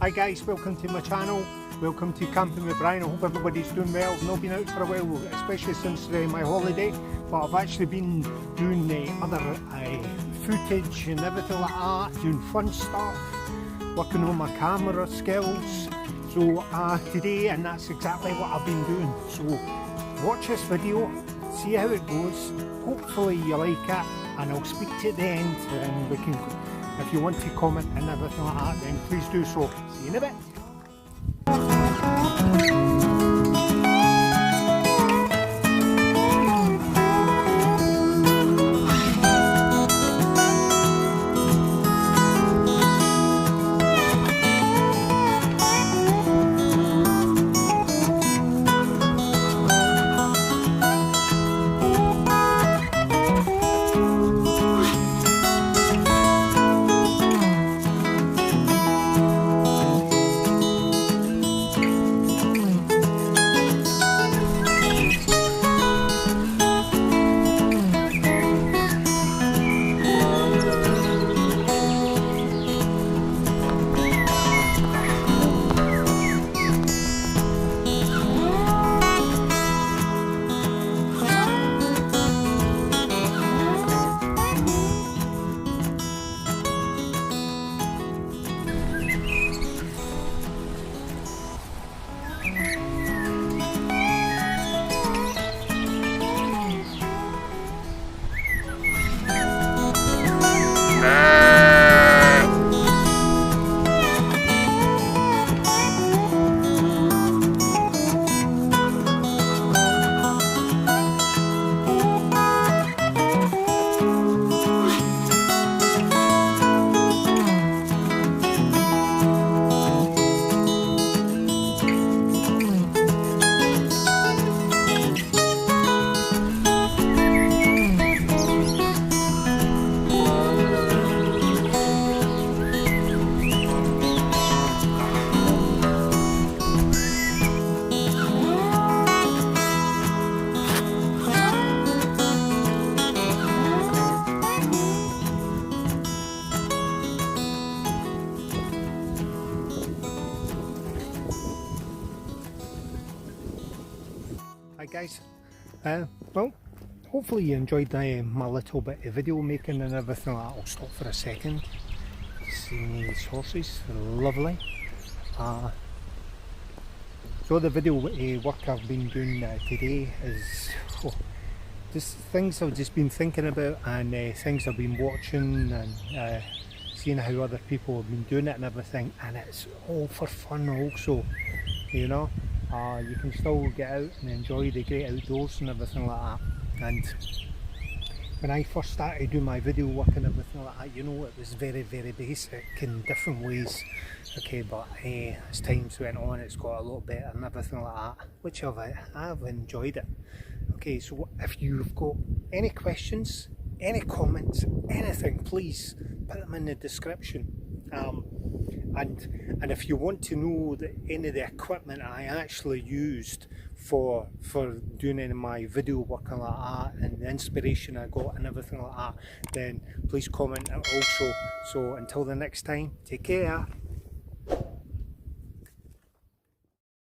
Hi guys, welcome to my channel, welcome to Camping with Brian. I hope everybody's doing well. I've not been out for a while, especially since my holiday, but I've actually been doing other footage and everything like that, doing fun stuff, working on my camera skills. So today, and that's exactly what I've been doing. So watch this video, see how it goes, hopefully you like it, and I'll speak to you at the end and we can, if you want to comment and everything like that, then please do so. See you in a bit. Hi guys, well, hopefully you enjoyed my little bit of video making and everything like that. I'll stop for a second. See these horses, they're lovely. So the video work I've been doing today is just things I've just been thinking about and things I've been watching and seeing how other people have been doing it and everything, and it's all for fun also, you know. You can still get out and enjoy the great outdoors and everything like that. And when I first started doing my video work and everything like that, you know, it was very basic in different ways. Okay, but as times went on, it's got a lot better and everything like that, which I've enjoyed it. Okay, so if you've got any questions, any comments, anything, please put them in the description. And if you want to know any of the equipment I actually used for doing any of my video work and like that, and the inspiration I got and everything like that, then please comment also. So until the next time, take care.